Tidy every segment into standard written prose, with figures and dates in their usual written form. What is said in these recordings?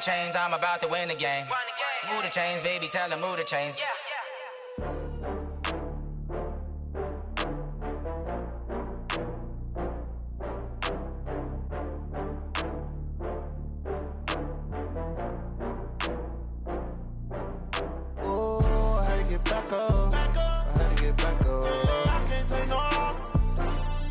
chains, I'm about to win the game. Move the chains, baby, tell them move the chains. Oh, I had to get back up. I had to get back up. I can't take no loss.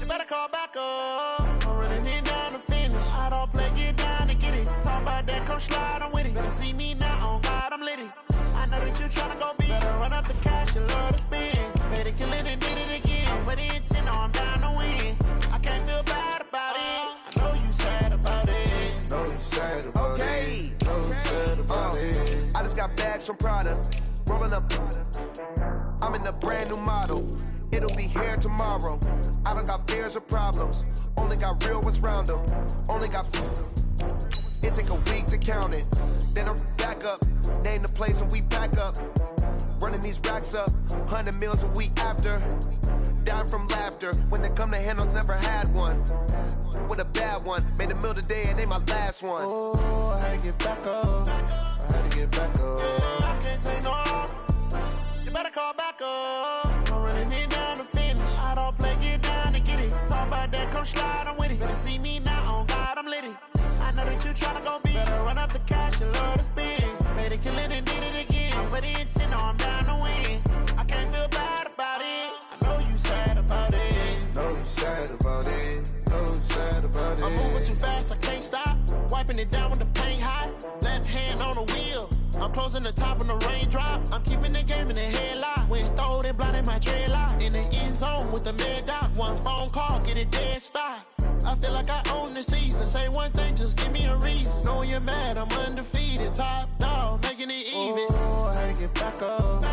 You better call back up. I'm running it down to finish. I don't play, get down to get it. Talk about that, come slide, I'm with it. Better see me now, on God, I'm litty. I know that you tryna go big. Better run up the cash, you love to spend. Better kill it and did it again. I'm with the intent, I'm down to win. I can't feel bad about it. I know you sad about it. Know you sad about it. Know you sad about it. I just got bags from Prada. Rolling up. I'm in a brand new model. It'll be here tomorrow. I don't got fears or problems. Only got real ones round them. Only got. It take a week to count it. Then I'm back up. Name the place and we back up. Running these racks up. 100 meals a week after. Down from laughter. When they come to handles, never had one. With a bad one. Made a meal today and they my last one. Oh, I had to get back up. I had to get back up. I can't take no loss. You better call back up. I'm running it down to finish. I don't play, get down to get it. Talk about that, come slide, I'm with it. Better see me now, on God, I'm litty. I know that you tryna go big. Better run up the cash, you love to spend. Better kill it and did it again. I'm with the intent, I'm down to win. I can't feel bad about it. I know you sad about it. Know you sad about it. Know you sad about it. I'm moving too fast, I can't stop. Wiping it down with the paint hot. Left hand on the wheel. I'm closing the top of the raindrop. I'm keeping the game in the headlock. When throwed and blinded my dreadlock. In the end zone with the mad dot. One phone call, get it dead stop. I feel like I own the season. Say one thing, just give me a reason. Knowing you're mad, I'm undefeated. Top dog, making it even. Oh, I had to get back up. I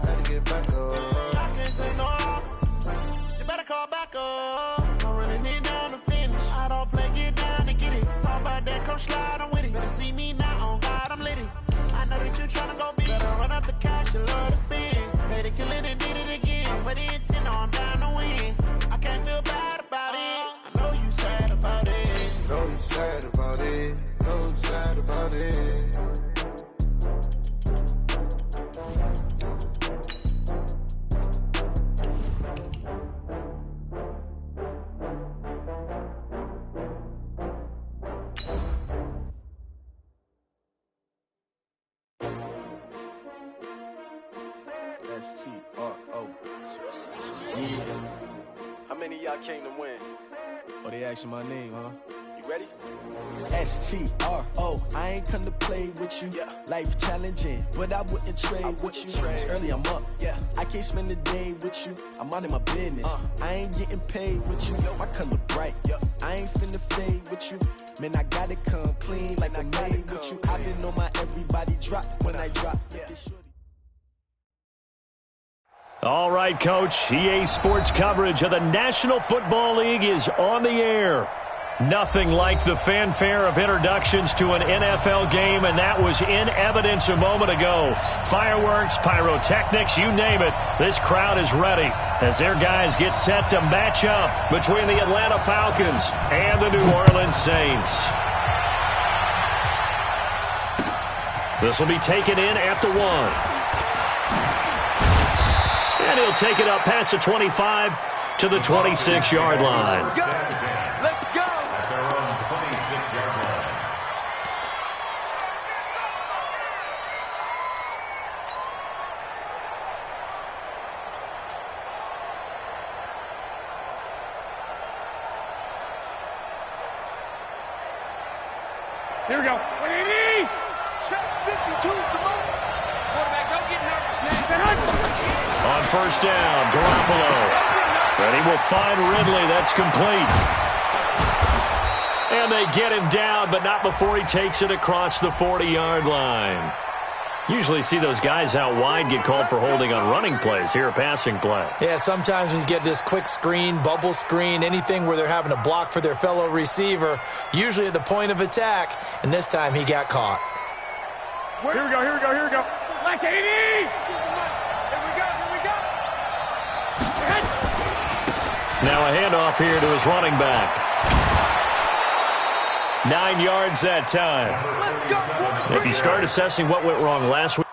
had to get back up. I can't take no loss. You better call back up. I'm running it down to finish. I don't play, get down to get it. Talk about that, come slide, I'm with it. Better see me now, on God, I'm litty. I know that you tryna go big. Better run up the cash, you love to spend. Better kill it and did it again. I'm with the intent, I'm down to win. I can't feel bad about it. I know you sad about it. Know you sad about it. Know you sad about it. S-T-R-O. Yeah. How many of y'all came to win? Oh, they asking my name, huh? You ready? S-T-R-O. I ain't come to play with you. Yeah. Life challenging, but I wouldn't trade with you. It's early, I'm up. Yeah. I can't spend the day with you. I'm minding my business. I ain't getting paid with you. My color bright. I ain't finna fade with you. Man, I gotta come clean like I made with you. I've been on my everybody drop when I drop. All right, Coach. EA Sports coverage of the National Football League is on the air. Nothing like the fanfare of introductions to an NFL game, and that was in evidence a moment ago. Fireworks, pyrotechnics, you name it. This crowd is ready as their guys get set to match up between the Atlanta Falcons and the New Orleans Saints. This will be taken in at the 1. And he'll take it up past the 25 to the 26-yard line. Let's go! At their own 26-yard line. Here we go. Check 52, come on! Quarterback, don't get nervous, man. On first down, Garoppolo. And he will find Ridley. That's complete. And they get him down, but not before he takes it across the 40-yard line. Usually see those guys out wide get called for holding on running plays. Here, a passing play. Yeah, sometimes when you get this quick screen, bubble screen, anything where they're having to block for their fellow receiver, usually at the point of attack, and this time he got caught. Here we go. Like 80! Now a handoff here to his running back. 9 yards that time. If you start assessing what went wrong last week,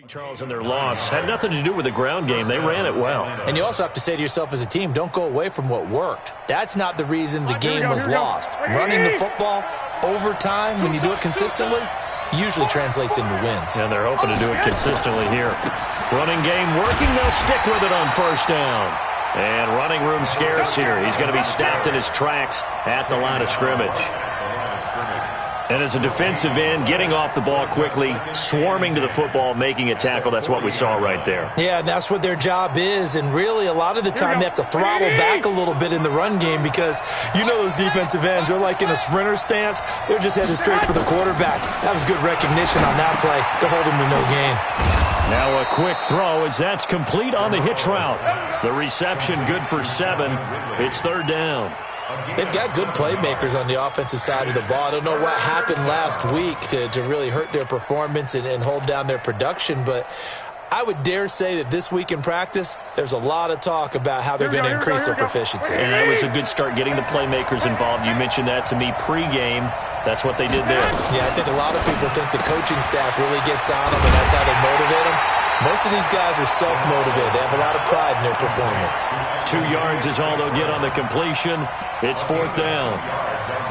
Charles, and their loss had nothing to do with the ground game. They ran it well. And you also have to say to yourself as a team, don't go away from what worked. That's not the reason the game was lost. Running the football over time, when you do it consistently, usually translates into wins. And they're hoping to do it consistently here. Running game working. They'll stick with it on first down. And running room scarce here. He's going to be stopped in his tracks at the line of scrimmage. And as a defensive end, getting off the ball quickly, swarming to the football, making a tackle, that's what we saw right there. Yeah, that's what their job is. And really, a lot of the time, they have to throttle back a little bit in the run game because you know those defensive ends, they're like in a sprinter stance. They're just headed straight for the quarterback. That was good recognition on that play to hold him to no gain. Now a quick throw as that's complete on the hitch route. The reception good for 7. It's third down. They've got good playmakers on the offensive side of the ball. I don't know what happened last week to really hurt their performance and hold down their production, but I would dare say that this week in practice, there's a lot of talk about how they're going to increase their proficiency. And that was a good start getting the playmakers involved. You mentioned that to me pregame. That's what they did there. Yeah, I think a lot of people think the coaching staff really gets on them, and that's how they motivate them. Most of these guys are self-motivated. They have a lot of pride in their performance. 2 yards is all they'll get on the completion. It's fourth down.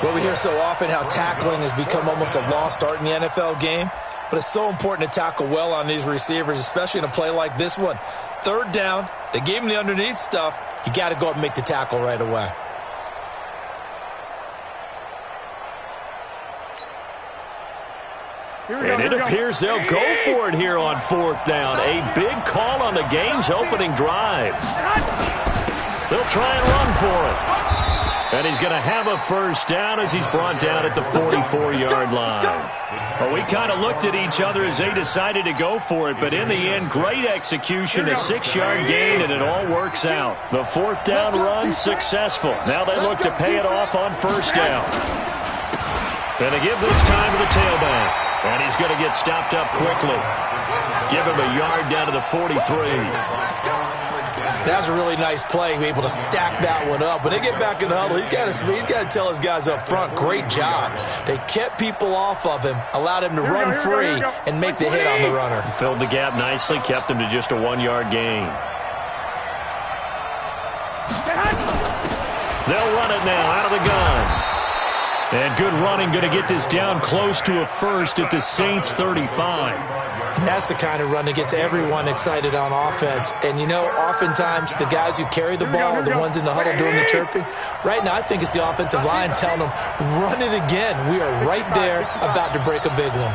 Well, we hear so often how tackling has become almost a lost art in the NFL game. But it's so important to tackle well on these receivers, especially in a play like this one. Third down, they gave him the underneath stuff. You got to go up and make the tackle right away. And it appears they'll go for it here on fourth down. A big call on the game's opening drive. They'll try and run for it. And he's going to have a first down as he's brought down at the 44-yard line. Well, we kind of looked at each other as they decided to go for it, but in the end, great execution, a 6-yard gain, and it all works out. The fourth down run successful. Now they look to pay it off on first down. And they give this time to the tailback. And he's going to get stopped up quickly. Give him a yard down to the 43. That was a really nice play, able to stack that one up. When they get back in the huddle, he's got to tell his guys up front, great job. They kept people off of him, allowed him to run free, and make the hit on the runner. Filled the gap nicely, kept him to just a 1-yard gain. They'll run it now out of the gun. And good running, going to get this down close to a first at the Saints 35. And that's the kind of run that gets everyone excited on offense. And, you know, oftentimes the guys who carry the ball are the ones in the huddle doing the chirping. Right now, I think it's the offensive line telling them, run it again. We are right there about to break a big one.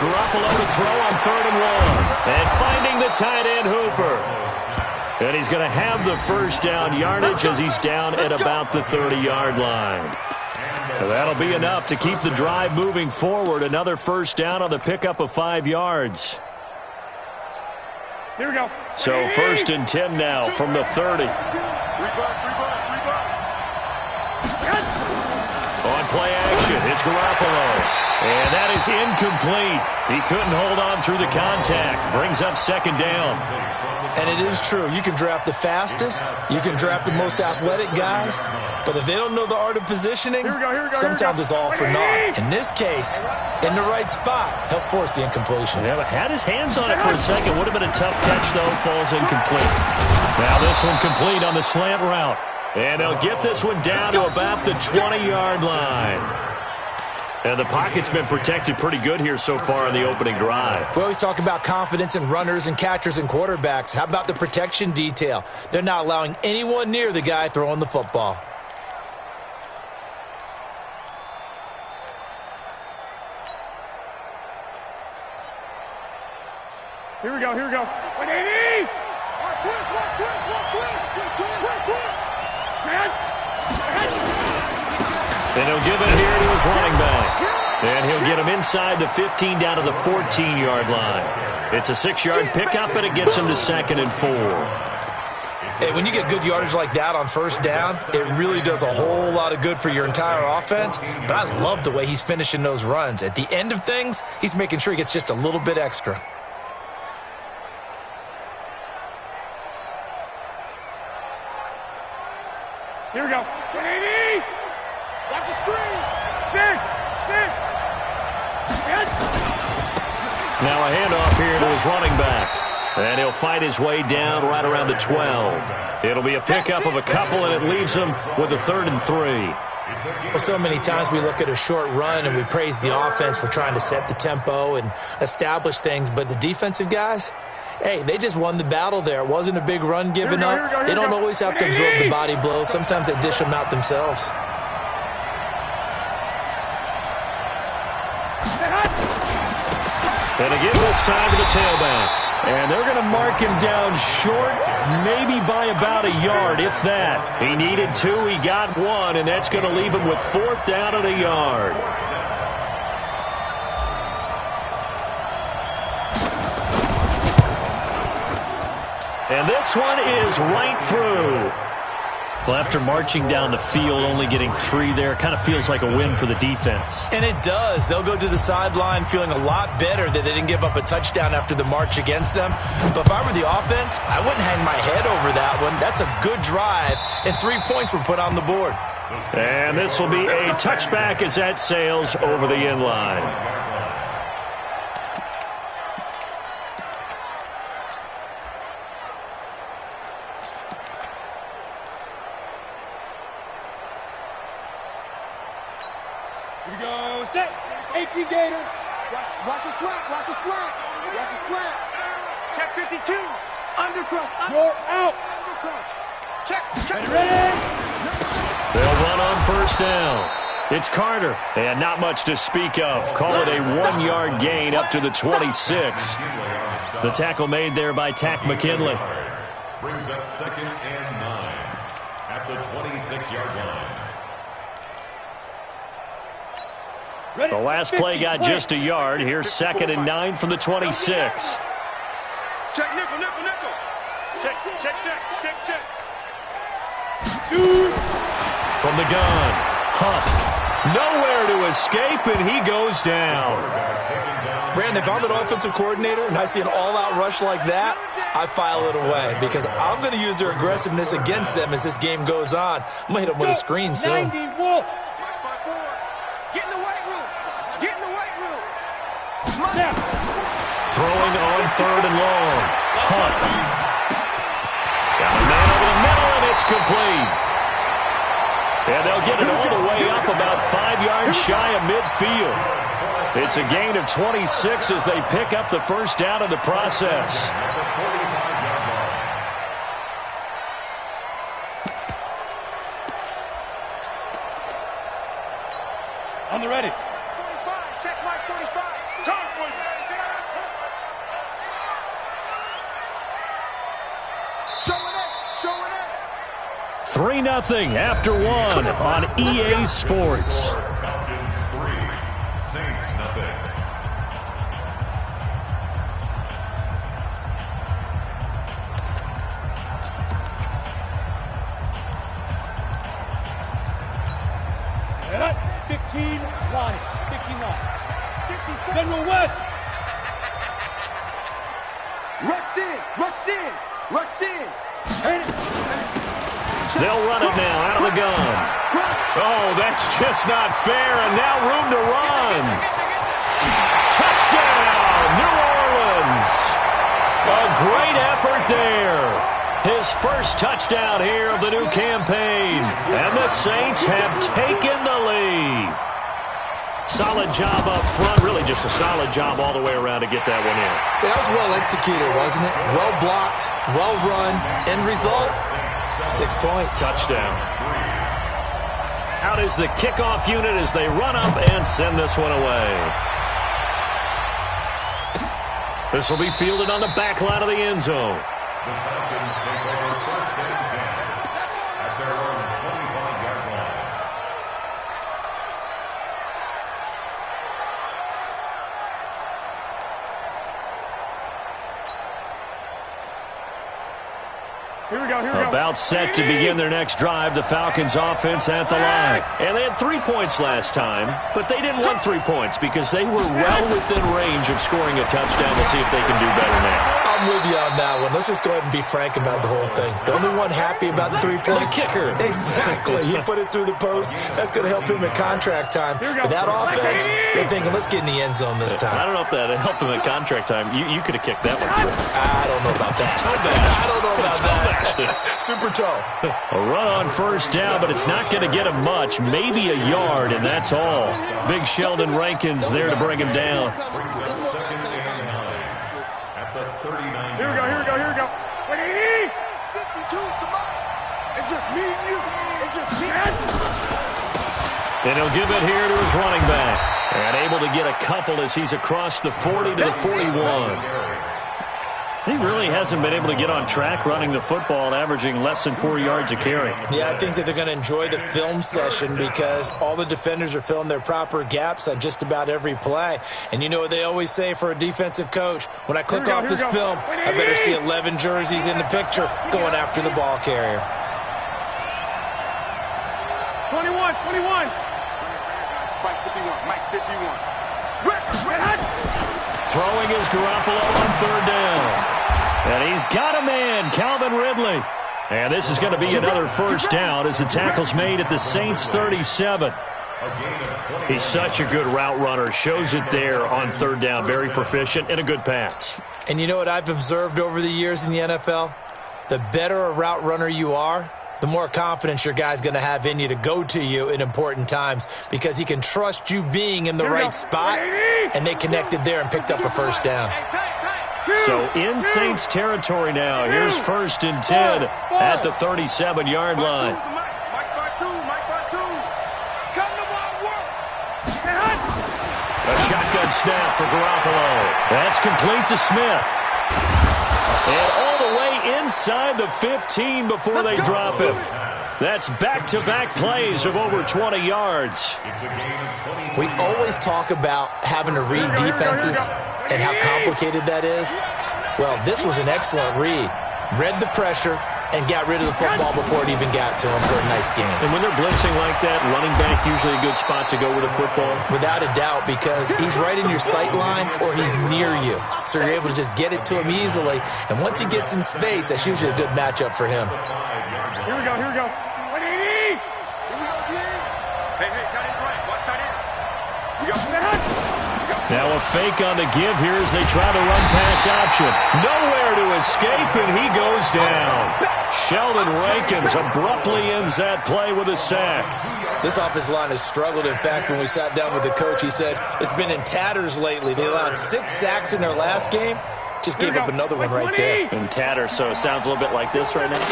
Garoppolo to throw on 3rd and 1. And finding the tight end, Hooper. And he's going to have the first down yardage as he's down at about the 30-yard line. So that'll be enough to keep the drive moving forward. Another first down on the pickup of 5 yards. Here we go. So 1st and 10 now from the 30. On play action, it's Garoppolo. And that is incomplete. He couldn't hold on through the contact. Brings up 2nd down. And it is true. You can draft the fastest. You can draft the most athletic guys. But if they don't know the art of positioning, sometimes it's all for naught. In this case, in the right spot, helped force the incompletion. Yeah, but had his hands on it for a second. Would have been a tough catch, though. Falls incomplete. Now this one complete on the slant route. And they'll get this one down to about the 20-yard line. And the pocket's been protected pretty good here so far in the opening drive. We always talk about confidence in runners and catchers and quarterbacks. How about the protection detail? They're not allowing anyone near the guy throwing the football. Here we go, here we go. 180! Watch this, watch this, watch this! And he'll give it here to his running back. And he'll get him inside the 15 down to the 14-yard line. It's a 6-yard pickup, and it gets him to 2nd and 4. Hey, when you get good yardage like that on first down, it really does a whole lot of good for your entire offense. But I love the way he's finishing those runs. At the end of things, he's making sure he gets just a little bit extra. Here we go. 1080. Watch the screen. Six. Now a handoff here to his running back. And he'll fight his way down right around the 12. It'll be a pickup of a couple, and it leaves him with a 3rd and 3. Well, so many times we look at a short run and we praise the offense for trying to set the tempo and establish things. But the defensive guys, hey, they just won the battle there. It wasn't a big run given up. They don't always have to absorb the body blows. Sometimes they dish them out themselves. And again this time to the tailback. And they're going to mark him down short, maybe by about a yard, if that. He needed 2, he got 1, and that's going to leave him with 4th down and a yard. And this one is right through. Well, after marching down the field, only getting 3 there, kind of feels like a win for the defense. And it does. They'll go to the sideline feeling a lot better that they didn't give up a touchdown after the march against them. But if I were the offense, I wouldn't hang my head over that one. That's a good drive, and 3 points were put on the board. And this will be a touchback as that sails over the end line. Here we go. Set. 18 Gator. Watch a slant. Watch a slant. Watch a slant. Check 52. Undercrush. You're out. Undercrush. Check. Ready. They'll run on first down. It's Carter. And not much to speak of. Call it a 1-yard gain up to the 26. The tackle made there by Tack McKinley. Brings up 2nd and 9 at the 26-yard line. The last play got just a yard. Here's 2nd and 9 from the 26. Check nickel. Check. From the gun, Huff. Nowhere to escape, and he goes down. Brandon, if I'm an offensive coordinator and I see an all-out rush like that, I file it away because I'm going to use their aggressiveness against them as this game goes on. I'm going to hit them with a screen soon. Throwing on 3rd and long. Huff. Got a man over the middle, and it's complete. And they'll get it all the way up about 5 yards shy of midfield. It's a gain of 26 as they pick up the first down in the process. On the ready. 45. Check Mike 45. Come for you. 3-0 after 1 on EA Sports. Falcons 3, Saints nothing. Set up. 15 line. 15 line. General West. Rush in. They'll run it now out of the gun. Oh, that's just not fair, and now room to run. Touchdown, New Orleans. A great effort there. His first touchdown here of the new campaign. And the Saints have taken the lead. Solid job up front, really just a solid job all the way around to get that one in. That was well executed, wasn't it? Well blocked, well run. End result, 6 points. Touchdown. Out is the kickoff unit as they run up and send this one away. This will be fielded on the back line of the end zone. The Falcons take over 1st and 10 at their own 25-yard line. About set to begin their next drive, the Falcons offense at the line. And they had 3 points last time, but they didn't want 3 points because they were well within range of scoring a touchdown. We'll see if they can do better now. I'm with you on that one. Let's just go ahead and be frank about the whole thing. The only one happy about the 3-point. The kicker. Exactly. He put it through the post. That's going to help him at contract time. But that offense, they're thinking, let's get in the end zone this time. I don't know if that helped him at contract time. You could have kicked that one through. I don't know about that. I don't know about that. Super toe. A run on first down, but it's not going to get him much. Maybe a yard, and that's all. Big Sheldon Rankins there to bring him down. Here we go. 52, come on. It's just me and you. It's just me. And he'll give it here to his running back. And able to get a couple as he's across the 40 to the 41. He really hasn't been able to get on track running the football, averaging less than 4 yards a carry. Yeah, I think that they're going to enjoy the film session because all the defenders are filling their proper gaps on just about every play. And you know what they always say for a defensive coach? When I click off this film, I better see 11 jerseys in the picture going after the ball carrier. 21. Mike 51. Throwing is Garoppolo on third down. And he's got a man, Calvin Ridley. And this is going to be another first down as the tackle's made at the Saints 37. He's such a good route runner. Shows it there on third down. Very proficient and a good pass. And you know what I've observed over the years in the NFL? The better a route runner you are, the more confidence your guy's going to have in you to go to you in important times because he can trust you being in the right spot, and they connected there and picked up a first down. So in Saints territory now. Here's 1st and 10 at the 37-yard line. A shotgun snap for Garoppolo. That's complete to Smith. And all the way inside the 15 before they drop him. That's back-to-back plays of over 20 yards. We always talk about having to read defenses and how complicated that is. Well, this was an excellent read. Read the pressure and got rid of the football before it even got to him for a nice game. And when they're blitzing like that, running back usually a good spot to go with a football? Without a doubt, because he's right in your sight line or he's near you. So you're able to just get it to him easily. And once he gets in space, that's usually a good matchup for him. Here we go. 180. Here we go again. Hey, tight end's right. Watch tight end. We got that. Now a fake on the give here as they try to run pass option. Nowhere to escape, and he goes down. Sheldon Rankins abruptly ends that play with a sack. This offensive line has struggled. In fact, when we sat down with the coach, he said it's been in tatters lately. They allowed 6 sacks in their last game. Just gave up another one right there. In tatters, so it sounds a little bit like this right now.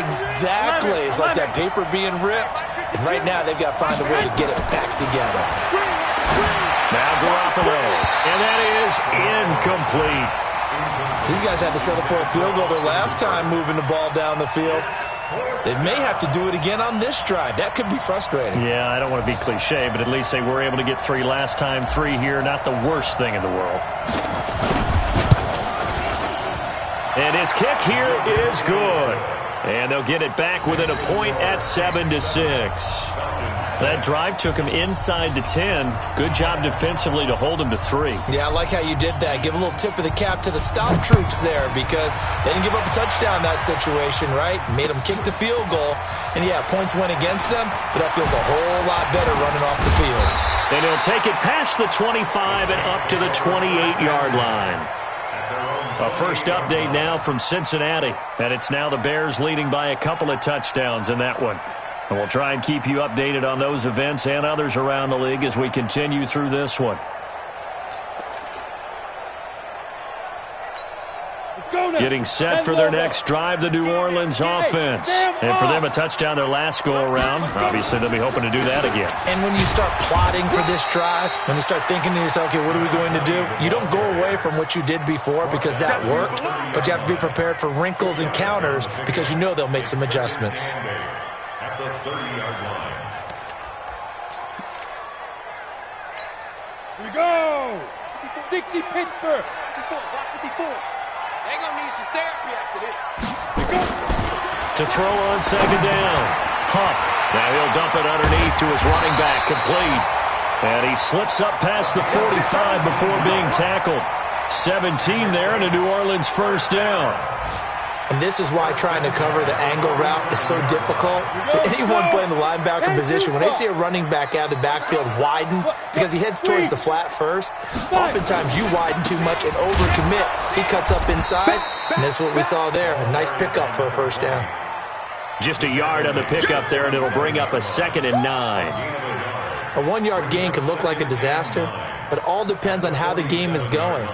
Exactly. It's like that paper being ripped. And right now they've got to find a way to get it back together. Now Garoppolo, and that is incomplete. These guys had to settle for a field goal their last time moving the ball down the field. They may have to do it again on this drive. That could be frustrating. Yeah, I don't want to be cliche, but at least they were able to get 3 last time. 3 here, not the worst thing in the world. And his kick here is good. And they'll get it back within a point at 7-6. That drive took him inside the 10. Good job defensively to hold him to 3. Yeah, I like how you did that. Give a little tip of the cap to the stop troops there because they didn't give up a touchdown in that situation, right? Made them kick the field goal. And, yeah, points went against them, but that feels a whole lot better running off the field. And he'll take it past the 25 and up to the 28-yard line. A first update now from Cincinnati, and it's now the Bears leading by a couple of touchdowns in that one. And we'll try and keep you updated on those events and others around the league as we continue through this one. Getting set for their next drive, the New Orleans offense. And for them, a touchdown their last go-around. Obviously, they'll be hoping to do that again. And when you start plotting for this drive, when you start thinking to yourself, okay, what are we going to do? You don't go away from what you did before because that worked, but you have to be prepared for wrinkles and counters because you know they'll make some adjustments. At the 30-yard line. Here we go. 60 Pittsburgh. 54. They're going to need some therapy after this. To throw on second down. Huff. Now he'll dump it underneath to his running back. Complete. And he slips up past the 45 before being tackled. 17 there and a New Orleans first down. And this is why trying to cover the angle route is so difficult. Anyone playing the linebacker position, when they see a running back out of the backfield widen because he heads towards the flat first, oftentimes you widen too much and overcommit. He cuts up inside, and that's what we saw there. A nice pickup for a first down. Just a yard on the pickup there, and it'll bring up a 2nd and 9. A 1-yard gain can look like a disaster, but it all depends on how the game is going.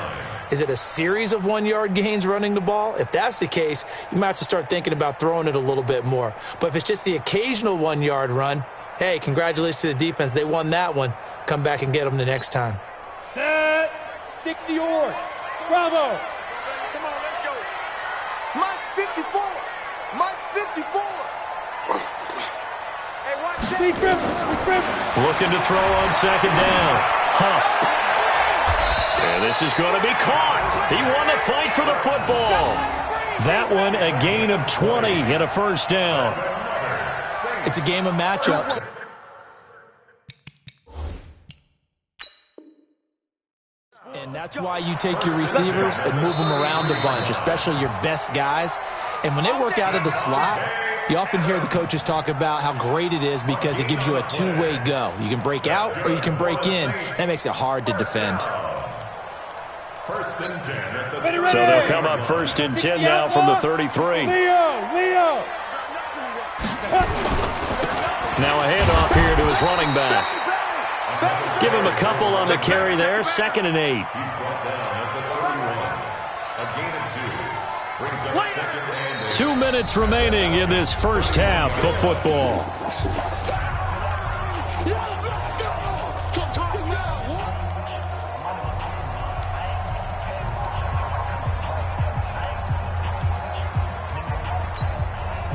Is it a series of 1-yard gains running the ball? If that's the case, you might have to start thinking about throwing it a little bit more. But if it's just the occasional 1-yard run, hey, congratulations to the defense. They won that one. Come back and get them the next time. Set. 60 yards. Bravo. Come on, let's go. Mike's 54. Mike's 54. Hey, watch that. Lee Griffin. Looking to throw on second down. Huff. And this is going to be caught. He won the fight for the football. That one, a gain of 20 and a first down. It's a game of matchups. And that's why you take your receivers and move them around a bunch, especially your best guys. And when they work out of the slot, you often hear the coaches talk about how great it is because it gives you a two-way go. You can break out or you can break in. That makes it hard to defend. First and 10 So they'll come up first and 10 now from the 33. Leo. Now a handoff here to his running back. Give him a couple on the carry there. 2nd and 8. He's brought down at the 31. A gain of 2. Brings up 2nd and 8. 2 minutes remaining in this first half of football.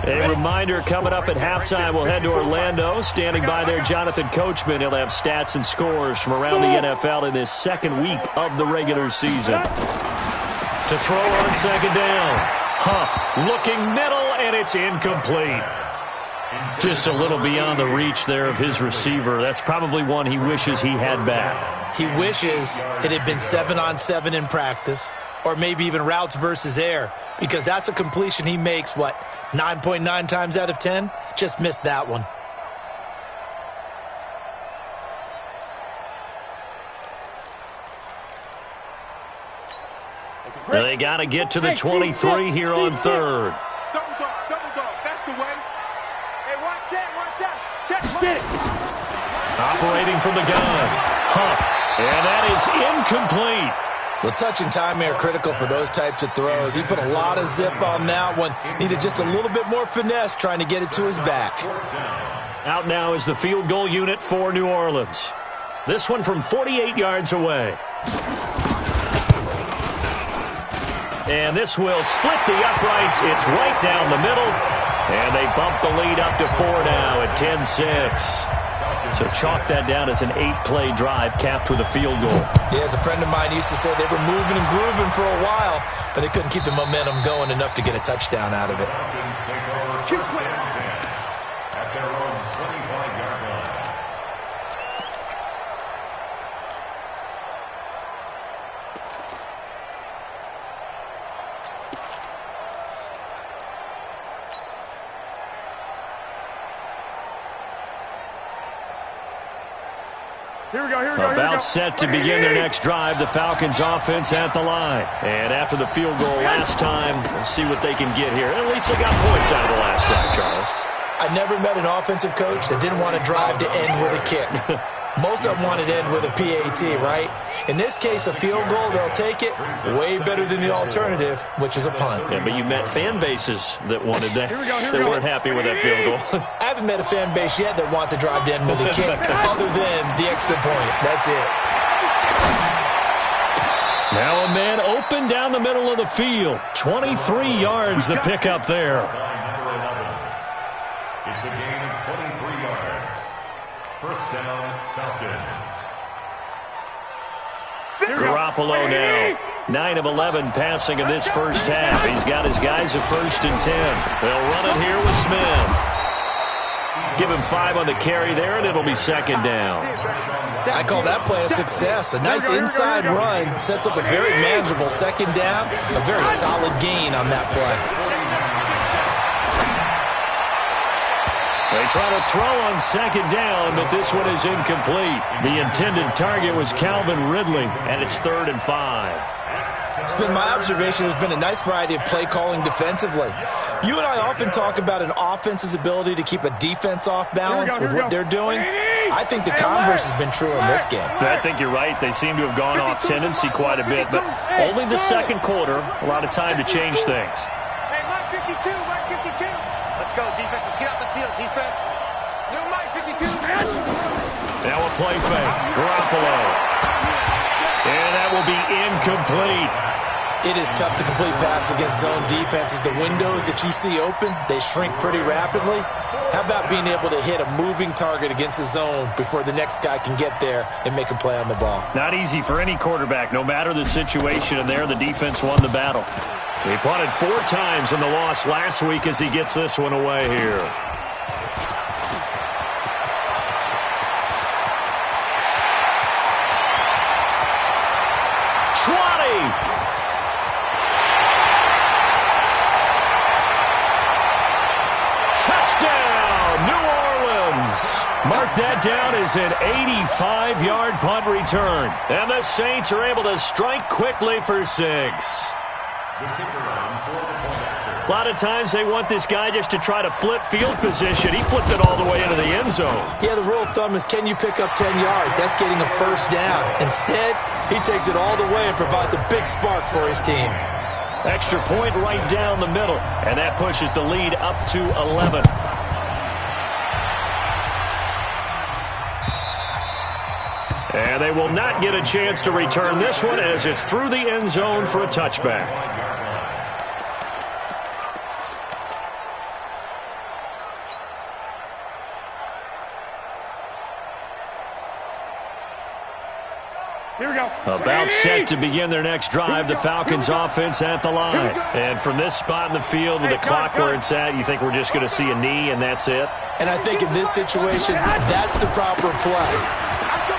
A reminder, coming up at halftime, we'll head to Orlando. Standing by there, Jonathan Coachman. He'll have stats and scores from around the NFL in this second week of the regular season. To throw on second down. Huff looking middle, and it's incomplete. Just a little beyond the reach there of his receiver. That's probably one he wishes he had back. He wishes it had been 7-on-7 in practice, or maybe even routes versus air, because that's a completion he makes, 9.9 times out of 10? Just missed that one. They got to get to the 23 here on third. Double dog. That's the way. Hey, watch that. Check. Operating from the gun. Huff. And that is incomplete. Well, touch and time are critical for those types of throws. He put a lot of zip on that one. Needed just a little bit more finesse trying to get it to his back. Out now is the field goal unit for New Orleans. This one from 48 yards away. And this will split the uprights. It's right down the middle. And they bump the lead up to 4 now at 10-6. So chalk that down as an 8-play drive capped with a field goal. Yeah, as a friend of mine used to say, they were moving and grooving for a while, but they couldn't keep the momentum going enough to get a touchdown out of it. Keep playing. At their own 25-yard line. Here we go. About set to begin their next drive, the Falcons offense at the line. And after the field goal last time, we'll see what they can get here. At least they got points out of the last drive, Charles. I never met an offensive coach that didn't want to drive to end with a kick. Most of them wanted to end with a PAT, right? In this case, a field goal, they'll take it. Way better than the alternative, which is a punt. Yeah, but you met fan bases that wanted that. They weren't happy with that field goal. I haven't met a fan base yet that wants to drive to end with a kick other than the extra point. That's it. Now a man open down the middle of the field. 23 yards the pickup there. It's a gain of 23 yards. First down, Falcons. Garoppolo now 9 of 11 passing in this first half. He's got his guys at 1st and 10. They'll run it here with Smith. Give him 5 on the carry there, and it'll be 2nd down. I call that play a success. A nice inside run sets up a very manageable 2nd down. A very solid gain on that play. They try to throw on 2nd down, but this one is incomplete. The intended target was Calvin Ridley, and it's 3rd and 5. It's been my observation there's been a nice variety of play calling defensively. You and I often talk about an offense's ability to keep a defense off balance with what they're doing. I think the converse has been true in this game. I think you're right. They seem to have gone off tendency quite a bit, but only the 2nd quarter. A lot of time to change things. Hey, Mike 52, Mike 52. Let's go, defense. Let's get out the field, defense. New Mike 52, man. Now a play fake. Garoppolo. And that will be incomplete. It is tough to complete passes against zone defenses. The windows that you see open, they shrink pretty rapidly. How about being able to hit a moving target against a zone before the next guy can get there and make a play on the ball? Not easy for any quarterback, no matter the situation. And there, the defense won the battle. He punted 4 times in the loss last week as he gets this one away here. Mark that down as an 85-yard punt return. And the Saints are able to strike quickly for 6. A lot of times they want this guy just to try to flip field position. He flipped it all the way into the end zone. Yeah, the rule of thumb is, can you pick up 10 yards? That's getting a 1st down. Instead, he takes it all the way and provides a big spark for his team. Extra point right down the middle. And that pushes the lead up to 11. And they will not get a chance to return this one as it's through the end zone for a touchback. Here we go. About set to begin their next drive, the Falcons offense at the line. And from this spot in the field with the clock where it's at, you think we're just going to see a knee and that's it? And I think in this situation, that's the proper play.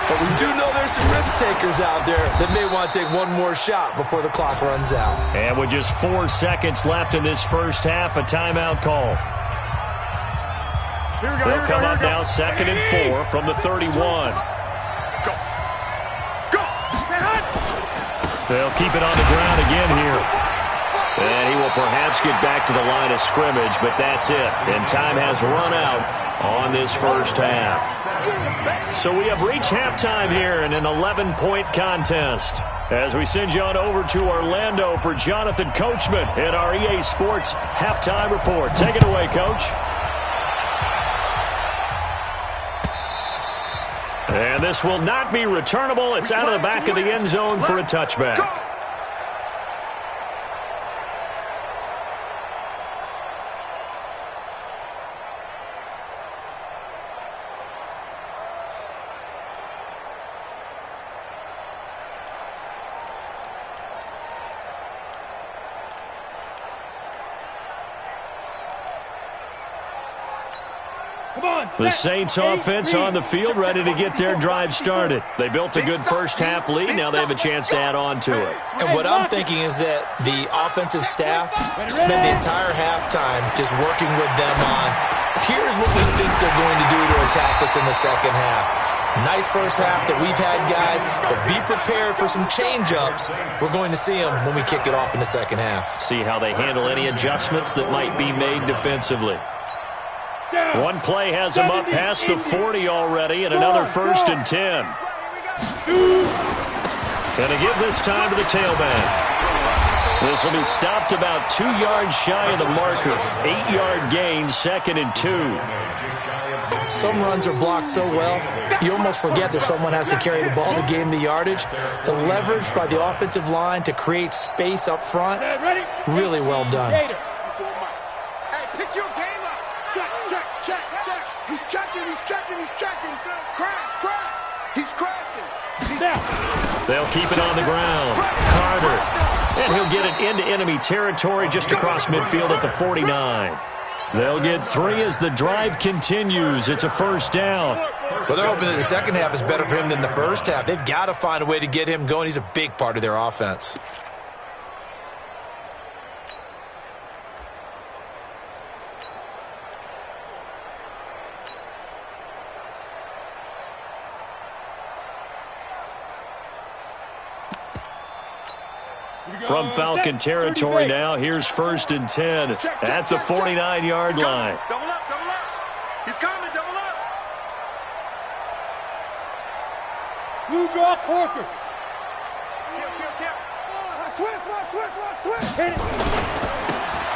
But we do know there's some risk takers out there that may want to take one more shot before the clock runs out. And with just 4 seconds left in this first half, a timeout call. They'll come up now 2nd and 4 from the 31. Go. They'll keep it on the ground again here. And he will perhaps get back to the line of scrimmage, but that's it. And time has run out on this first half. So we have reached halftime here in an 11-point contest. As we send you on over to Orlando for Jonathan Coachman in our EA Sports Halftime Report. Take it away, Coach. And this will not be returnable. It's out of the back of the end zone for a touchback. The Saints offense on the field, ready to get their drive started. They built a good first half lead. Now they have a chance to add on to it. And what I'm thinking is that the offensive staff spent the entire halftime just working with them on, here's what we think they're going to do to attack us in the second half. Nice first half that we've had, guys, but be prepared for some change-ups. We're going to see them when we kick it off in the second half. See how they handle any adjustments that might be made defensively. One play has him up past the 40 already, and another 1st and 10. Going to give this time to the tailback. This will be stopped about 2 yards shy of the marker. 8-yard gain, 2nd and 2. Some runs are blocked so well, you almost forget that someone has to carry the ball to gain the yardage. The leverage by the offensive line to create space up front, really well done. Hey, pick your game up. Check. He's checking. Crash. He's crashing. They'll keep it on the ground. Carr 2-yarder. And he'll get it into enemy territory just across midfield at the 49. They'll get 3 as the drive continues. It's a first down. Well, they're hoping that the second half is better for him than the first half. They've got to find a way to get him going. He's a big part of their offense. From Falcon territory now, here's 1st and 10 at the 49-yard line. Double up, double up. He's coming, double up. Blue draw Corkers. Switch. Hit it.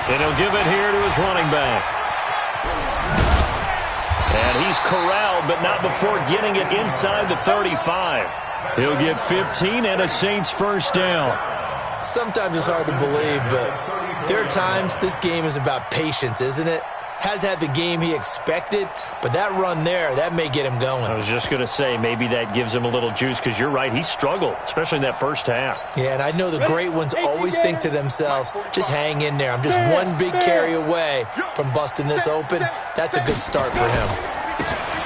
And he'll give it here to his running back. And he's corralled, but not before getting it inside the 35. He'll get 15 and a Saints first down. Sometimes it's hard to believe, but there are times this game is about patience, isn't it? Has had the game he expected, but that run there, that may get him going. I was just going to say, maybe that gives him a little juice, because you're right, he struggled, especially in that first half. Yeah, and I know the great ones always think to themselves, just hang in there. I'm just one big carry away from busting this open. That's a good start for him.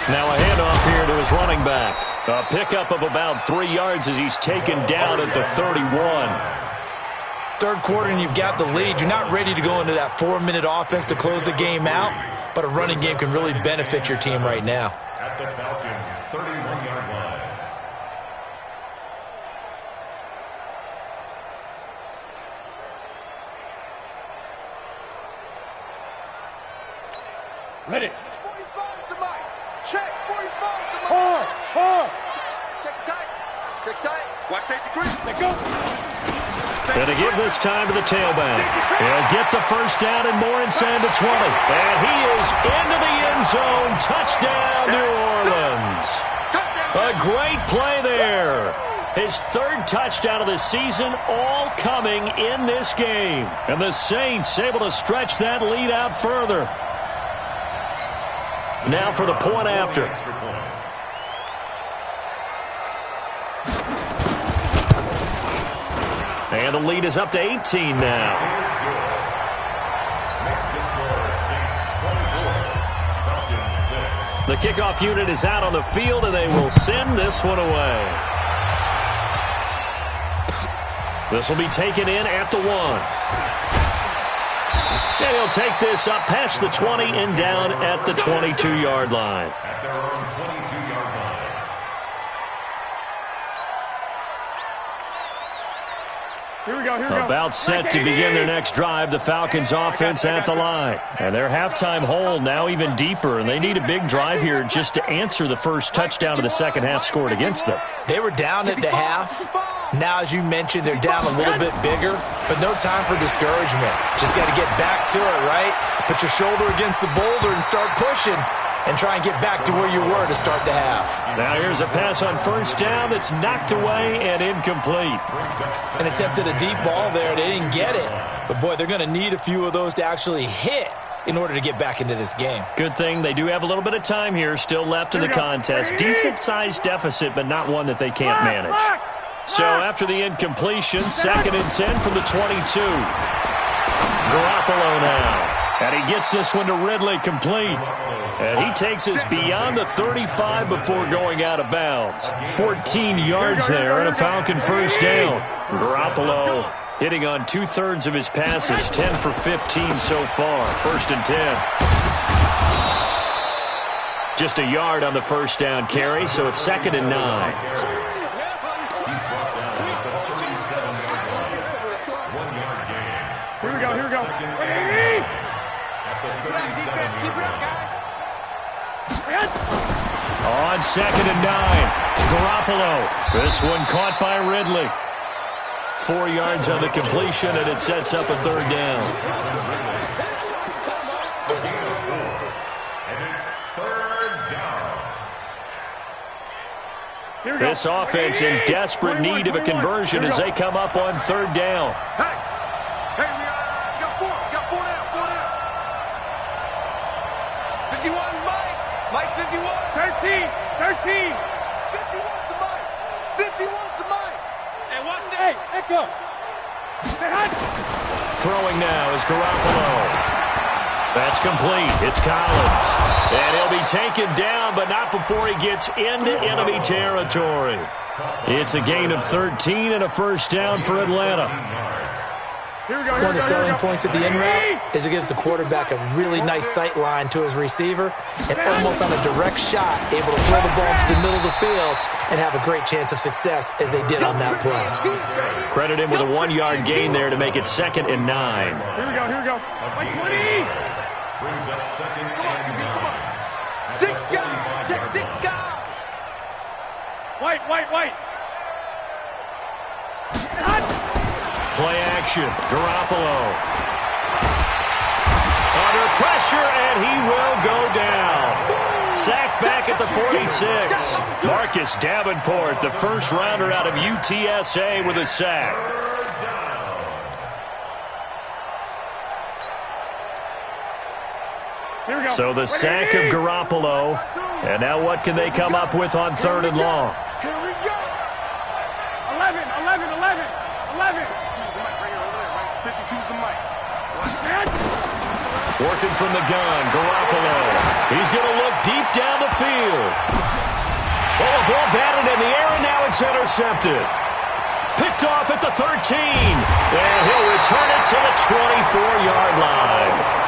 Now a handoff here to his running back. A pickup of about 3 yards as he's taken down at the 31. Third quarter and you've got the lead. You're not ready to go into that 4-minute offense to close the game out, but a running game can really benefit your team right now. At the Falcons' 31-yard line. Ready. 45 is the mic. Check. 45 is the mic. Hard. Check tight. Watch safety green. Let go. Going to give this time to the tailback. He'll get the first down and more inside the 20. And he is into the end zone. Touchdown, New Orleans. A great play there. His 3rd touchdown of the season, all coming in this game. And the Saints able to stretch that lead out further. Now for the point after. And the lead is up to 18 now. The kickoff unit is out on the field, and they will send this one away. This will be taken in at the 1. And he'll take this up past the 20 and down at the 22-yard line. At their own 22-yard line. Here we go. About set to begin their next drive, the Falcons offense at the line. And their halftime hole now even deeper, and they need a big drive here just to answer the first touchdown of the second half scored against them. They were down at the half. Now, as you mentioned, they're down a little bit bigger, but no time for discouragement. Just got to get back to it, right? Put your shoulder against the boulder and start pushing and try and get back to where you were to start the half. Now here's a pass on first down that's knocked away and incomplete. And attempted a deep ball there. They didn't get it. But, boy, they're going to need a few of those to actually hit in order to get back into this game. Good thing they do have a little bit of time here still left in the contest. Decent-sized deficit, but not one that they can't manage. So after the incompletion, 2nd and 10 from the 22. Garoppolo now. And he gets this one to Ridley complete. And he takes us beyond the 35 before going out of bounds. 14 yards there and a Falcon first down. Garoppolo hitting on 2/3 of his passes, 10 for 15 so far. 1st and 10. Just a yard on the first down carry, so it's 2nd and 9. Here we go. Keep it up, guys. On 2nd and 9, Garoppolo. This one caught by Ridley. 4 yards on the completion, and it sets up a 3rd down. And it's 3rd down. This offense in desperate need of a conversion as they come up on 3rd down. Hey, we got 4. We got 4 down. 51, Mike 51. 13. 51's the Mike. 51's the Mike. Hey, watch it. Hey, Echo. Throwing now is Garoppolo. That's complete. It's Collins. And he'll be taken down, but not before he gets into enemy territory. It's a gain of 13 and a first down for Atlanta. One of the selling points of the in route is it gives the quarterback a really nice sight line to his receiver and almost on a direct shot able to throw the ball to the middle of the field and have a great chance of success as they did on that play. Credit him with a 1-yard gain there to make it 2nd and 9. Here we go. White 20. Brings up 2nd and 9. 6 guys. Check 6 guys. White. Play action. Garoppolo. Under pressure, and he will go down. Sacked back at the 46. Marcus Davenport, the first rounder out of UTSA, with a sack. So the sack of Garoppolo. And now what can they come up with on 3rd and long? Here we go. 11. 52's the mic. Watch that. Working from the gun, Garoppolo. He's going to look deep down the field. Oh, a ball batted in the air, and now it's intercepted. Picked off at the 13. And he'll return it to the 24-yard line.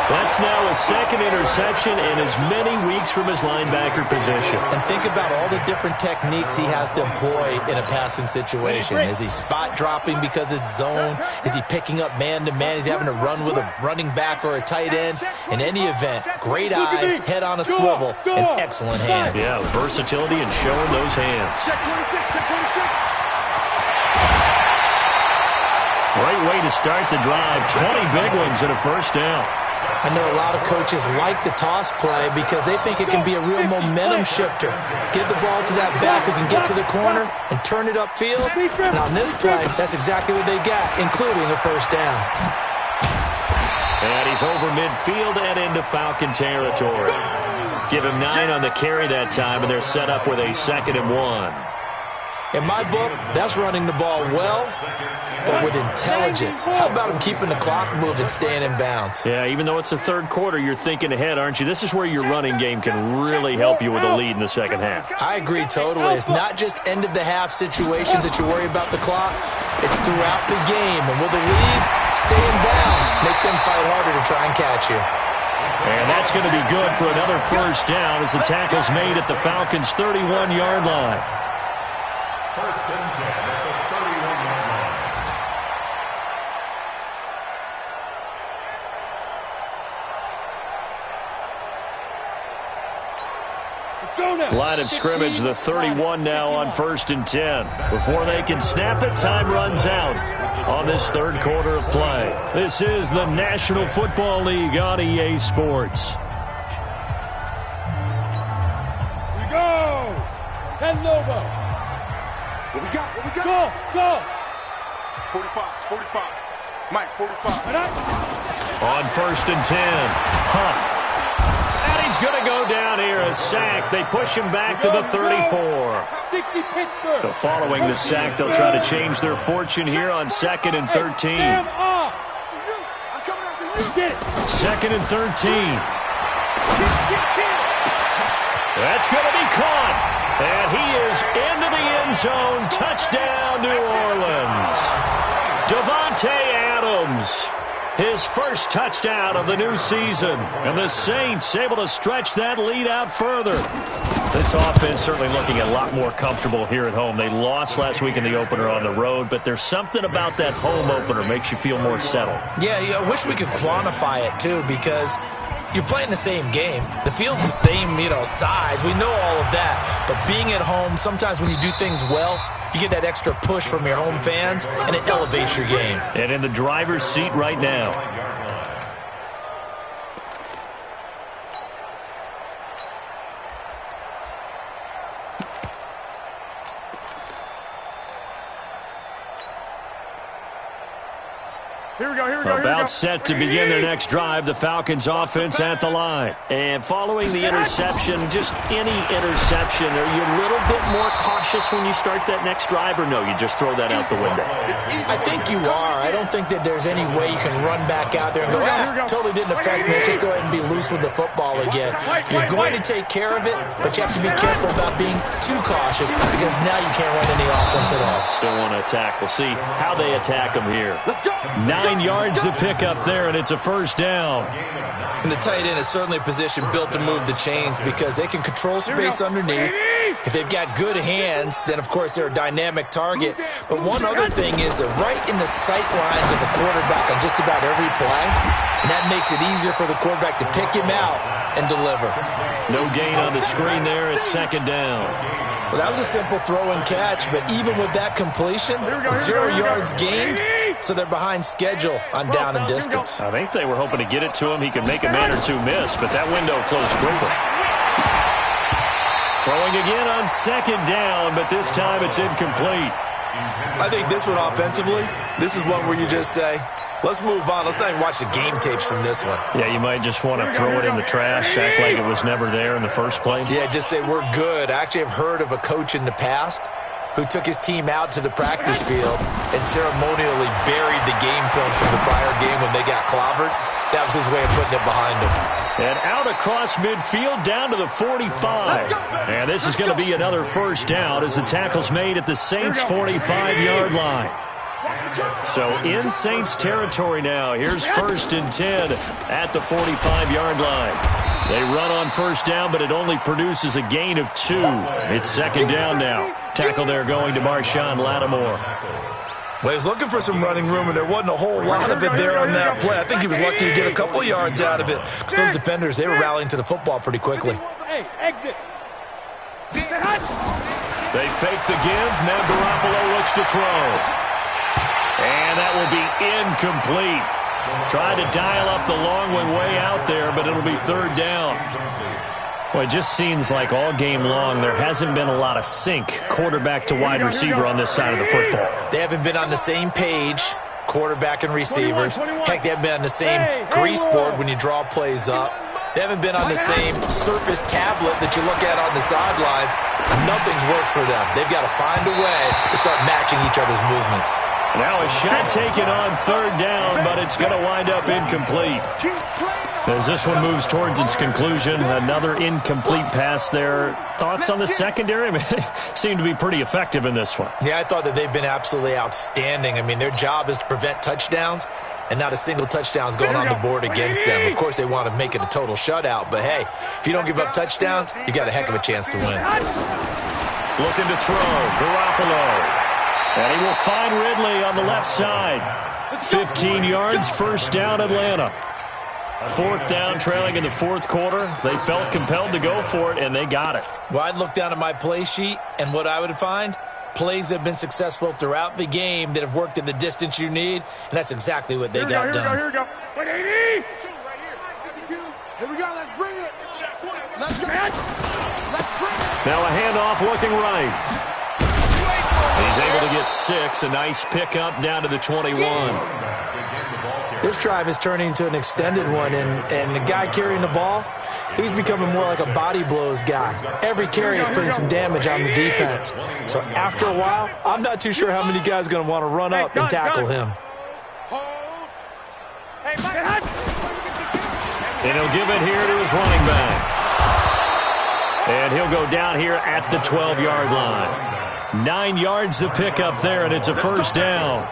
That's now his 2nd interception in as many weeks from his linebacker position. And think about all the different techniques he has to employ in a passing situation. Is he spot dropping because it's zone? Is he picking up man-to-man? Is he having to run with a running back or a tight end? In any event, great eyes, head on a swivel, and excellent hands. Yeah, versatility and showing those hands. Check 26. Great way to start the drive. 20 big ones and a first down. I know a lot of coaches like the toss play because they think it can be a real momentum shifter. Get the ball to that back who can get to the corner and turn it upfield. And on this play, that's exactly what they got, including a first down. And he's over midfield and into Falcon territory. Give him 9 on the carry that time, and they're set up with a 2nd and 1. In my book, that's running the ball well, but with intelligence. How about him keeping the clock moving, staying in bounds? Yeah, even though it's the 3rd quarter, you're thinking ahead, aren't you? This is where your running game can really help you with a lead in the 2nd half. I agree totally. It's not just end-of-the-half situations that you worry about the clock. It's throughout the game. And with the lead, stay in bounds. Make them fight harder to try and catch you. And that's going to be good for another first down as the tackle's made at the Falcons' 31-yard line. 1st and 10 at the 31-yard line. Line of scrimmage, the 31 now on 1st and 10. Before they can snap it, time runs out on this 3rd quarter of play. This is the National Football League on EA Sports. Here we go. 10 Nova. What we got? Go. 45. Mike, 45. On 1st and 10, Huff. And he's going to go down here, a sack. They push him back to the 34. 60 Pittsburgh. So following the sack, they'll try to change their fortune here on 2nd and 13. 2nd and 13. That's going to be caught. And he is into the end zone. Touchdown, New Orleans. Davante Adams. His first touchdown of the new season. And the Saints able to stretch that lead out further. This offense certainly looking a lot more comfortable here at home. They lost last week in the opener on the road, but there's something about that home opener makes you feel more settled. Yeah, I wish we could quantify it, too, because you're playing the same game. The field's the same, size. We know all of that. But being at home, sometimes when you do things well, you get that extra push from your home fans, and it elevates your game. And in the driver's seat right now. About set to begin their next drive, the Falcons offense at the line. And following the interception, just any interception, are you a little bit more cautious when you start that next drive, or no, you just throw that out the window? I think you are. I don't think that there's any way you can run back out there and go, totally didn't affect me. Let's just go ahead and be loose with the football again. You're going to take care of it, but you have to be careful about being too cautious because now you can't run any offense at all. Still want to attack. We'll see how they attack them here. 9 yards to pick up there, and it's a first down. And the tight end is certainly a position built to move the chains because they can control space underneath. If they've got good hands, then, of course, they're a dynamic target. But one other thing is that right in the sight lines of a quarterback on just about every play, and that makes it easier for the quarterback to pick him out and deliver. No gain on the screen there. It's second down. Well, that was a simple throw and catch, but even with that completion, 0 yards gained, so they're behind schedule on down and distance. I think they were hoping to get it to him. He could make a man or two miss, but that window closed quickly. Throwing again on second down, but this time it's incomplete. I think this one offensively, this is one where you just say, let's move on. Let's not even watch the game tapes from this one. Yeah, you might just want to throw it in the trash, act like it was never there in the first place. Yeah, just say we're good. I actually have heard of a coach in the past who took his team out to the practice field and ceremonially buried the game film from the prior game when they got clobbered. That was his way of putting it behind him. And out across midfield down to the 45. And this is going to be another first down as the tackle's made at the Saints' 45-yard line. So in Saints territory now. Here's 1st and 10 at the 45-yard line. They run on first down, but it only produces a gain of 2. It's second down now. Tackle there going to Marshawn Lattimore. Well, he was looking for some running room, and there wasn't a whole lot of it there on that play. I think he was lucky to get a couple of yards out of it because those defenders, they were rallying to the football pretty quickly. Hey, exit. They fake the give. Now Garoppolo looks to throw. And that will be incomplete. Tried to dial up the long one way out there, but it'll be third down. Well, it just seems like all game long there hasn't been a lot of sync quarterback to wide receiver on this side of the football. They haven't been on the same page, quarterback and receivers. Heck, they haven't been on the same grease board when you draw plays up. They haven't been on the same surface tablet that you look at on the sidelines. Nothing's worked for them. They've got to find a way to start matching each other's movements. Now a shot taken on third down, but it's going to wind up incomplete. As this one moves towards its conclusion, another incomplete pass there. Thoughts on the secondary? I mean, they seem to be pretty effective in this one. Yeah, I thought that they've been absolutely outstanding. I mean, their job is to prevent touchdowns, and not a single touchdown is going on the board against them. Of course, they want to make it a total shutout, but hey, if you don't give up touchdowns, you got a heck of a chance to win. Looking to throw, Garoppolo. And he will find Ridley on the left side. 15 yards, first down, Atlanta. 4th down, trailing in the 4th quarter. They felt compelled to go for it, and they got it. Well, I'd look down at my play sheet, and what I would find, plays have been successful throughout the game that have worked at the distance you need, and that's exactly what they got done. Here we go. 180. Here we go. Let's bring it. Let's go. Let's bring it. Now a handoff looking right. He's able to get 6. A nice pickup down to the 21. This drive is turning into an extended one, and the guy carrying the ball, he's becoming more like a body blows guy. Every carry is putting some damage on the defense. So after a while, I'm not too sure how many guys are going to want to run up and tackle him. And he'll give it here to his running back. And he'll go down here at the 12-yard line. 9 yards to pick up there, and it's a first down.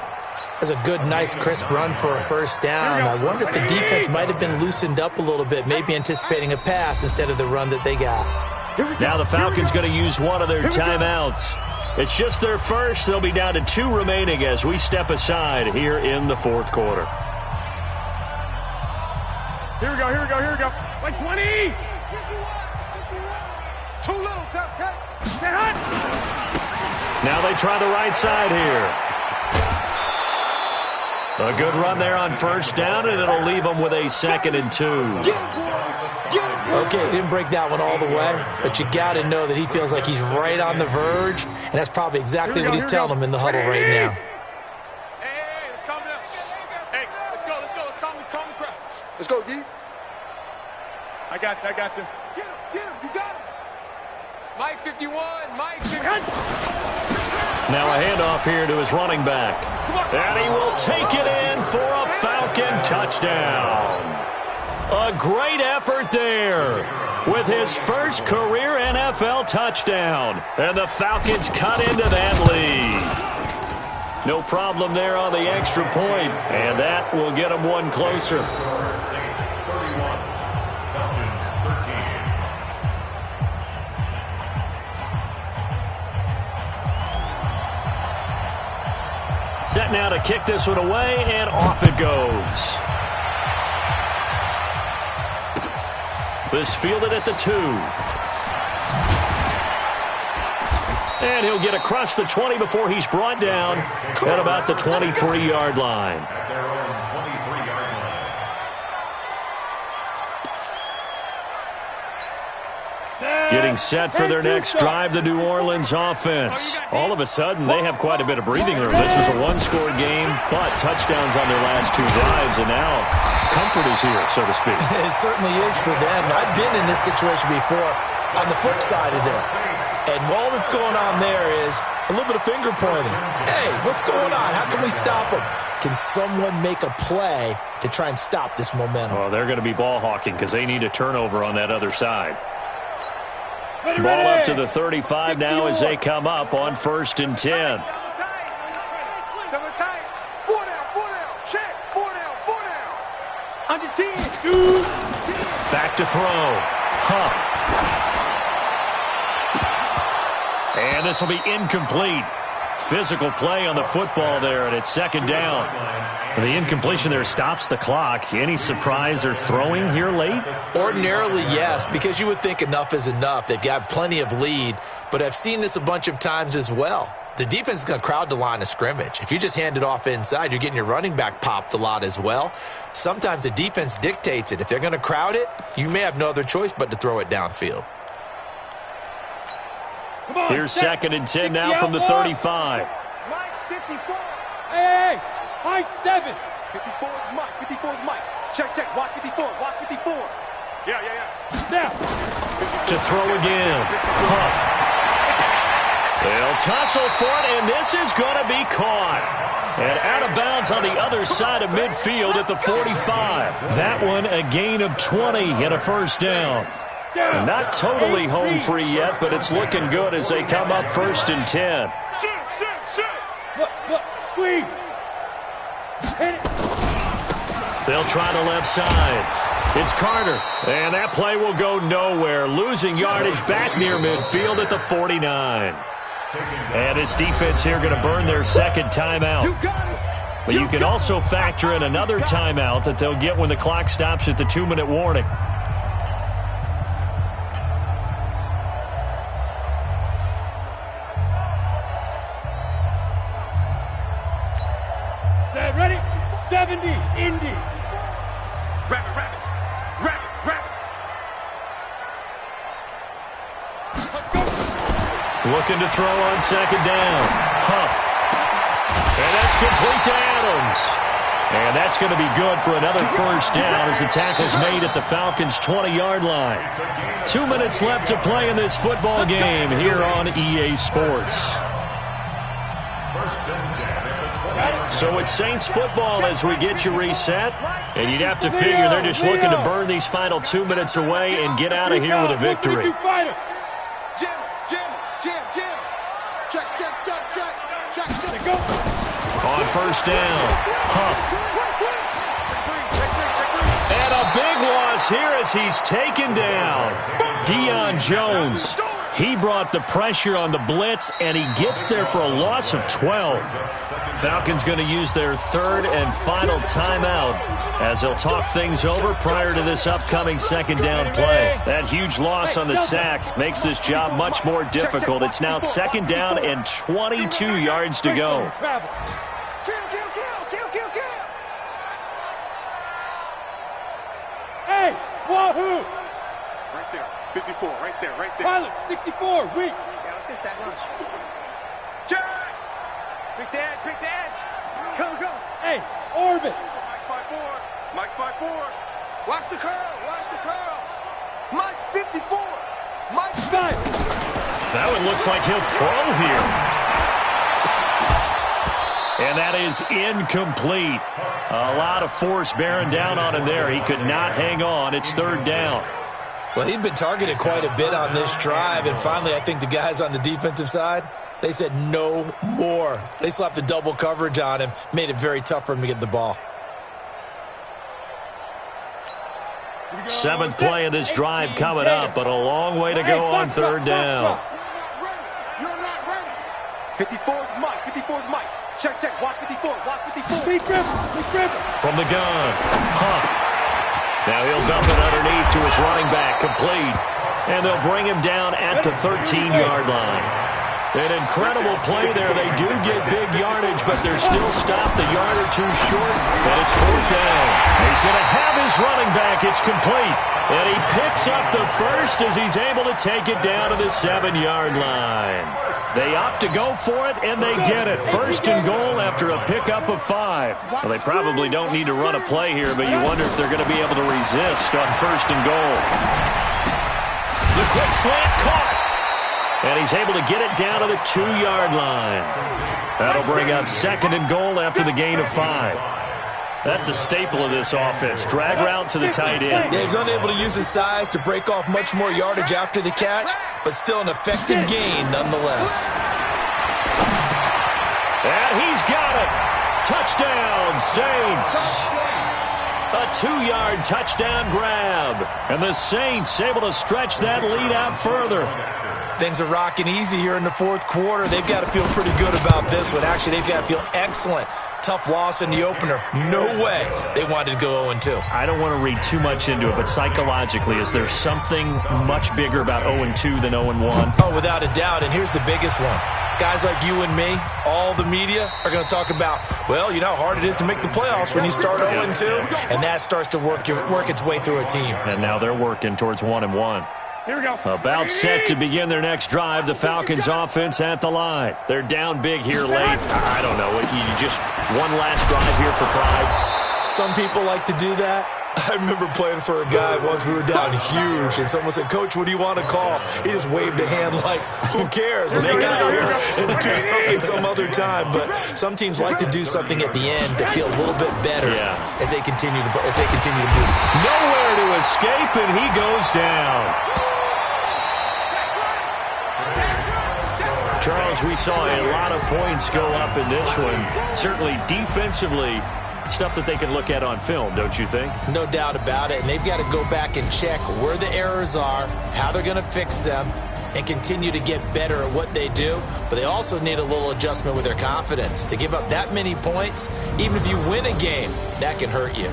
That's a good, nice, crisp run for a first down. I wonder if the defense might have been loosened up a little bit, maybe anticipating a pass instead of the run that they got. Now the Falcons going to use one of their timeouts. It's just their first. They'll be down to 2 remaining as we step aside here in the 4th quarter. Here we go. Like 20. Too little, cut. Now they try the right side here. A good run there on first down, and it'll leave them with a 2nd and 2. Okay, he didn't break that one all the way, but you got to know that he feels like he's right on the verge, and that's probably exactly what he's telling them in the huddle right now. Hey, let's calm down. Hey, Let's go, D. I got you. Get him, you got him. Mike 51, Mike 51. Now a handoff here to his running back. And he will take it in for a Falcon touchdown. A great effort there with his first career NFL touchdown. And the Falcons cut into that lead. No problem there on the extra point, and that will get them one closer. Set now to kick this one away, and off it goes. This fielded at the 2. And he'll get across the 20 before he's brought down at about the 23-yard line. At their own 23-yard line. Getting set for their next drive, the New Orleans offense. All of a sudden, they have quite a bit of breathing room. This was a one-score game, but touchdowns on their last 2 drives, and now comfort is here, so to speak. It certainly is for them. I've been in this situation before on the flip side of this. And all that's going on there is a little bit of finger pointing. Hey, what's going on? How can we stop them? Can someone make a play to try and stop this momentum? Well, they're going to be ball hawking because they need a turnover on that other side. Ball up to the 35 now as they come up on 1st and 10. Back to throw. Huff. And this will be incomplete. Physical play on the football there, and it's 2nd down. The incompletion there stops the clock. Any surprise they're throwing here late? Ordinarily, yes, because you would think enough is enough. They've got plenty of lead, but I've seen this a bunch of times as well. The defense is going to crowd the line of scrimmage. If you just hand it off inside, you're getting your running back popped a lot as well. Sometimes the defense dictates it. If they're going to crowd it, you may have no other choice but to throw it downfield. Here's 2nd and 10 now from the 35. Mike 54. Hey, high 7. 54 is Mike. 54 is Mike. Check. Watch 54. Watch 54. Yeah. Now. To throw again. Huff. They'll tussle for it, and this is going to be caught. And out of bounds on the other side of midfield at the 45. That one a gain of 20 and a 1st down. Not totally home free yet, but it's looking good as they come up 1st and 10. Look, squeeze. Hit it. They'll try the left side. It's Carter, and that play will go nowhere. Losing yardage back near midfield at the 49. And this defense here going to burn their 2nd timeout. But you can also factor in another timeout that they'll get when the clock stops at the 2-minute warning. Ready? 70, Indy. Rapid. Looking to throw on 2nd down. Huff. And that's complete to Adams. And that's going to be good for another 1st down as the tackle's made at the Falcons' 20-yard line. 2 minutes left to play in this football game here on EA Sports. So it's Saints football as we get you reset. And you'd have to figure they're just looking to burn these final 2 minutes away and get out of here with a victory. Check. On 1st down, Huff. And a big loss here as he's taken down. Deion Jones. He brought the pressure on the blitz, and he gets there for a loss of 12. Falcons going to use their 3rd and final timeout as they'll talk things over prior to this upcoming 2nd down play. That huge loss on the sack makes this job much more difficult. It's now 2nd down and 22 yards to go. Hey, wahoo! Right there. 54, right there. Pilot, 64, weak. Yeah, let's get sack lunch. Jack! Quick the edge. Go. Hey, orbit. Mike's by 4. Watch the curl. Watch the curls. Mike's 54. Mike's 5. That one looks like he'll throw here. And that is incomplete. A lot of force bearing down on him there. He could not hang on. It's third down. Well, he'd been targeted quite a bit on this drive, and finally I think the guys on the defensive side, they said no more. They slapped the double coverage on him, made it very tough for him to get the ball. Seventh play of this drive coming up, but a long way to go on third down. You're not ready. 54's Mike. 54's Mike. Check, check. Watch 54. Watch 54. Big river. From the gun, Huff. Now he'll dump it underneath to his running back, complete. And they'll bring him down at the 13-yard line. An incredible play there. They do get big yardage, but they're still stopped a yard or two short, and it's fourth down. He's going to have his running back. It's complete. And he picks up the first as he's able to take it down to the 7-yard line. They opt to go for it, and they get it. First and goal after a pickup of 5. Well, they probably don't need to run a play here, but you wonder if they're going to be able to resist on first and goal. The quick slant caught. And he's able to get it down to the 2-yard line. That'll bring up second and goal after the gain of 5. That's a staple of this offense. Drag route to the tight end. Yeah, he's unable to use his size to break off much more yardage after the catch, but still an effective gain nonetheless. And he's got it. Touchdown, Saints. A 2-yard touchdown grab. And the Saints able to stretch that lead out further. Things are rocking easy here in the fourth quarter. They've got to feel pretty good about this one. Actually, they've got to feel excellent. Tough loss in the opener. No way they wanted to go 0-2. I don't want to read too much into it, but psychologically, is there something much bigger about 0-2 than 0-1? Oh, without a doubt, and here's the biggest one. Guys like you and me, all the media, are going to talk about, well, you know how hard it is to make the playoffs when you start 0-2, and that starts to work its way through a team. And now they're working towards 1-1. Here we go. About set to begin their next drive, the Falcons offense at the line. They're down big here late. I don't know. You just one last drive here for pride. Some people like to do that. I remember playing for a guy once. We were down huge, and someone said, "Coach, what do you want to call?" He just waved a hand like, who cares? Let's get out of here and do something some other time. But some teams like to do something at the end to feel a little bit better as they continue to move. Nowhere to escape, and he goes down. Charles, we saw a lot of points go up in this one. Certainly defensively, stuff that they can look at on film, don't you think? No doubt about it. And they've got to go back and check where the errors are, how they're going to fix them, and continue to get better at what they do. But they also need a little adjustment with their confidence. To give up that many points, even if you win a game, that can hurt you.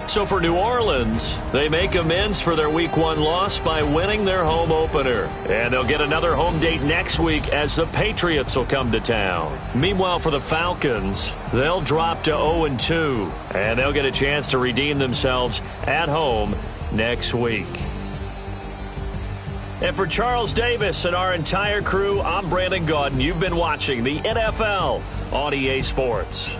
So for New Orleans, they make amends for their Week 1 loss by winning their home opener. And they'll get another home date next week as the Patriots will come to town. Meanwhile, for the Falcons, they'll drop to 0-2. And they'll get a chance to redeem themselves at home next week. And for Charles Davis and our entire crew, I'm Brandon Gaudin. You've been watching the NFL on EA Sports.